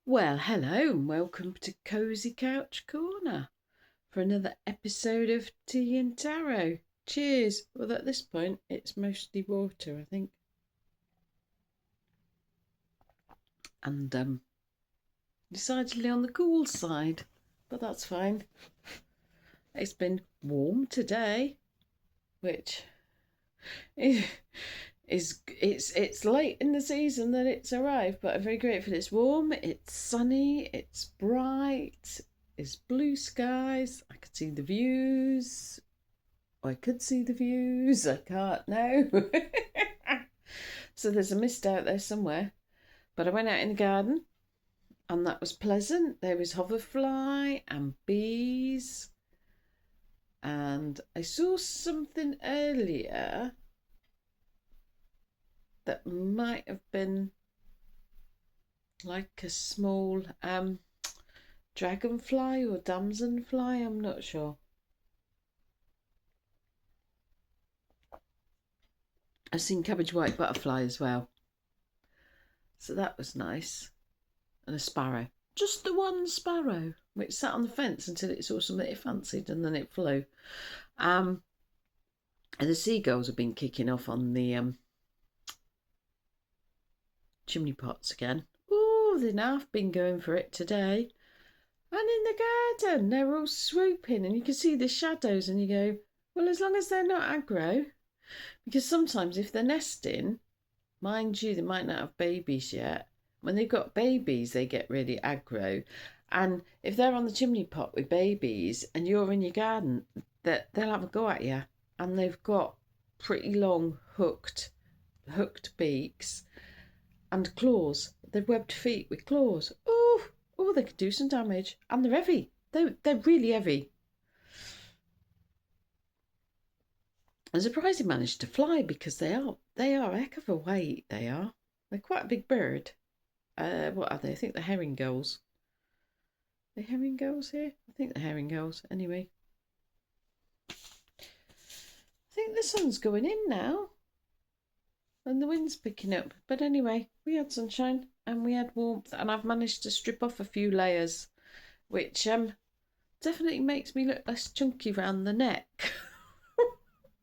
Well, hello and welcome to Cozy Couch Corner for another episode of Tea and Tarot. Cheers. Well, at this point, it's mostly water, I think. And decidedly on the cool side, but that's fine. It's been warm today, which is it's late in the season that it's arrived, but I'm very grateful. It's warm, it's sunny, it's bright, it's blue skies. I could see the views. I could see the views. I can't now. So there's a mist out there somewhere. But I went out in the garden and that was pleasant. There was hoverfly and bees. And I saw something earlier that might have been like a small dragonfly or damselfly. I'm not sure. I've seen cabbage white butterfly as well. So that was nice. And a sparrow. Just the one sparrow, which sat on the fence until it saw something it fancied and then it flew. And the seagulls have been kicking off on the chimney pots again. Oh, they've half been going for it today. And in the garden, they're all swooping and you can see the shadows and you go, well, as long as they're not aggro. Because sometimes if they're nesting, mind you, they might not have babies yet. When they've got babies, they get really aggro. And if they're on the chimney pot with babies and you're in your garden, they'll have a go at you. And they've got pretty long hooked beaks and claws. They've webbed feet with claws. Oh, they could do some damage. And they're heavy. They're really heavy. I'm surprised they managed to fly because they are a heck of a weight. They're quite a big bird. What are they? I think they're herring gulls. Are they herring gulls here? I think they're herring gulls. Anyway. I think the sun's going in now. And the wind's picking up. But anyway, we had sunshine and we had warmth. And I've managed to strip off a few layers. Which definitely makes me look less chunky round the neck.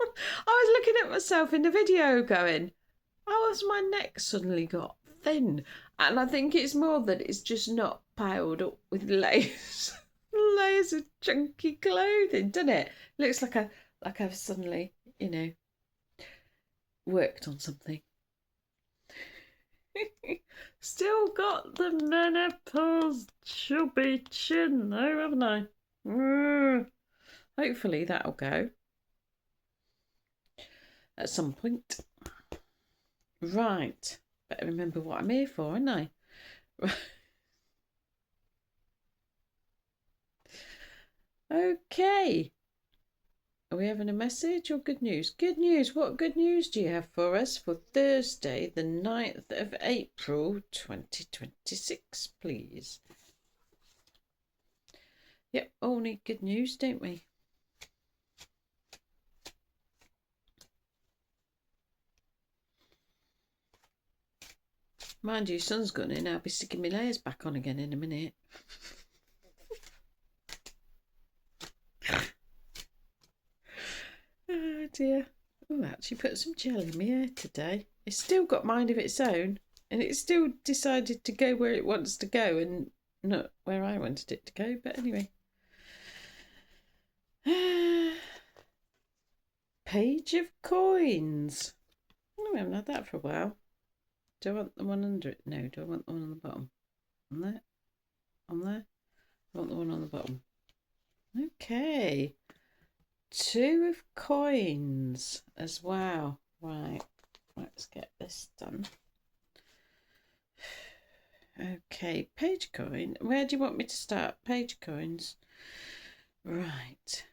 I was looking at myself in the video going, how has my neck suddenly got thin? And I think it's more that it's just not piled up with layers of chunky clothing, doesn't it? Looks like I've suddenly, worked on something. Still got the menopause chubby chin though, haven't I? Hopefully that'll go at some point. Right. Better remember what I'm here for, ain't I? Okay. Are we having a message or good news? Good news. What good news do you have for us for Thursday, the 9th of April, 2026, please? Yep, all need good news, don't we? Mind you, sun's gone in. I'll be sticking my layers back on again in a minute. Oh dear. Oh, actually put some gel in my hair today. It's still got mind of its own. And it still decided to go where it wants to go and not where I wanted it to go. But anyway. Page of coins. Oh, we haven't had that for a while. Do I want the one under it? No, do I want the one on the bottom? On there? On there? I want the one on the bottom. Okay. 2 of coins as well. Right. Let's get this done. Okay, page coin. Where do you want me to start? Page coins. Right.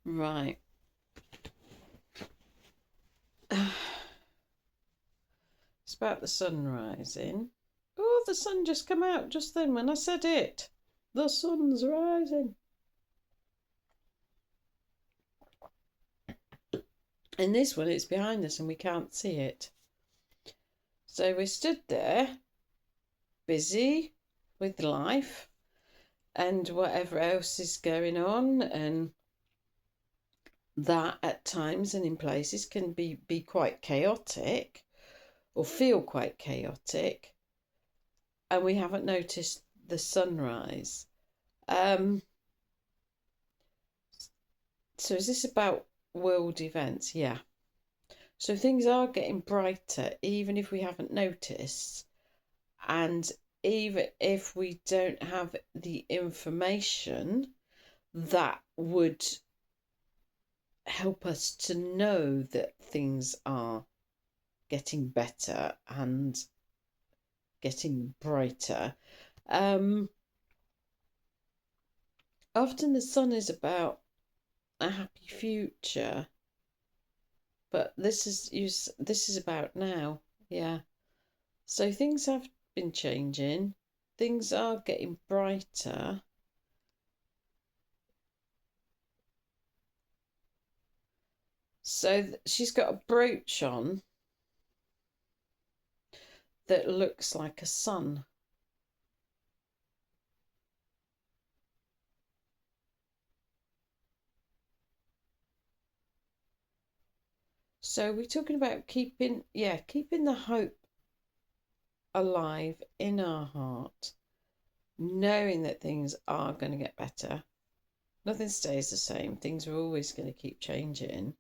Right. about the sun rising. Oh, the sun just come out just then when I said it. The sun's rising. In this one, it's behind us and we can't see it. So we stood there, busy with life and whatever else is going on, and that at times and in places can be quite chaotic or feel quite chaotic, and we haven't noticed the sunrise. So is this about world events? Yeah. So things are getting brighter, even if we haven't noticed, and even if we don't have the information that would help us to know that things are getting better and getting brighter. Often the sun is about a happy future, but this is about now. Yeah. So things have been changing. Things are getting brighter. So she's got a brooch on that looks like a sun. So we're talking about keeping the hope alive in our heart, knowing that things are going to get better. Nothing stays the same. Things are always going to keep changing.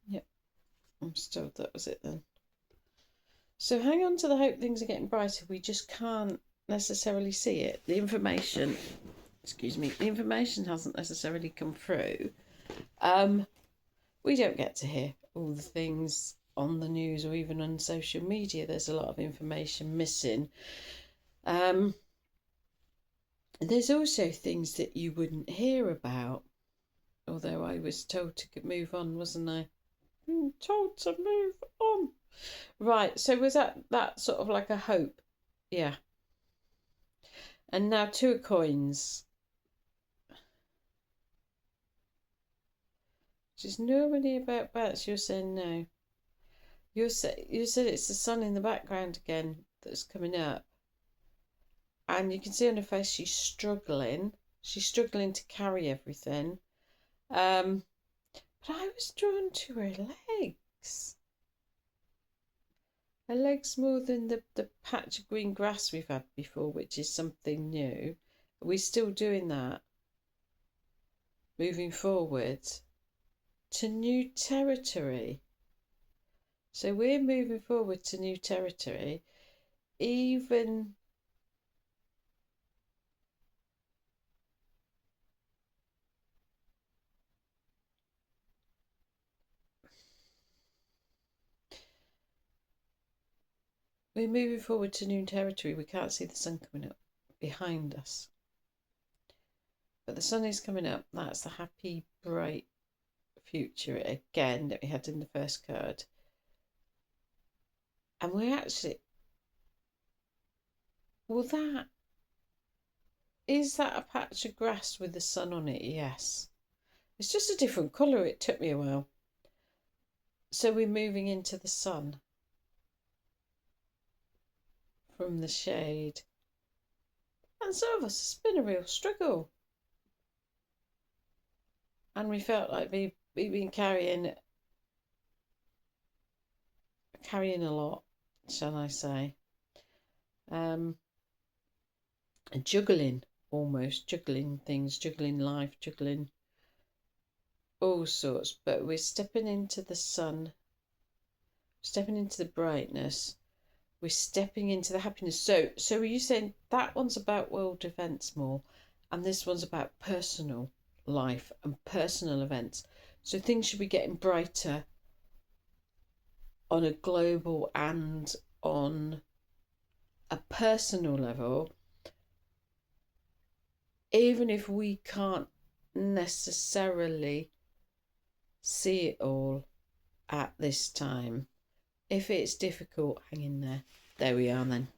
Yep, I'm still, that was it then. So hang on to the hope things are getting brighter. We just can't necessarily see it. The information hasn't necessarily come through. We don't get to hear all the things on the news or even on social media. There's a lot of information missing. There's also things that you wouldn't hear about, although I was told to move on, wasn't I? Told to move on. Right, so was that sort of like a hope? Yeah. And now 2 coins. Which is normally about bats. You're saying no. You said it's the sun in the background again that's coming up. And you can see on her face she's struggling. She's struggling to carry everything. But I was drawn to her legs. Her legs more than the patch of green grass we've had before, which is something new. Are we still doing that? Moving forward to new territory. So we're moving forward to new territory, even we're moving forward to new territory. We can't see the sun coming up behind us. But the sun is coming up. That's the happy, bright future again that we had in the first card. And we're actually, well, is that a patch of grass with the sun on it? Yes. It's just a different colour. It took me a while. So we're moving into the sun from the shade. And some of us, it's been a real struggle. And we felt like we've been carrying a lot, shall I say. Juggling, almost juggling things, juggling life, juggling all sorts. But we're stepping into the sun, stepping into the brightness. We're stepping into the happiness. So are you saying that one's about world events more, and this one's about personal life and personal events? So things should be getting brighter on a global and on a personal level, even if we can't necessarily see it all at this time. If it's difficult, hang in there. There we are then.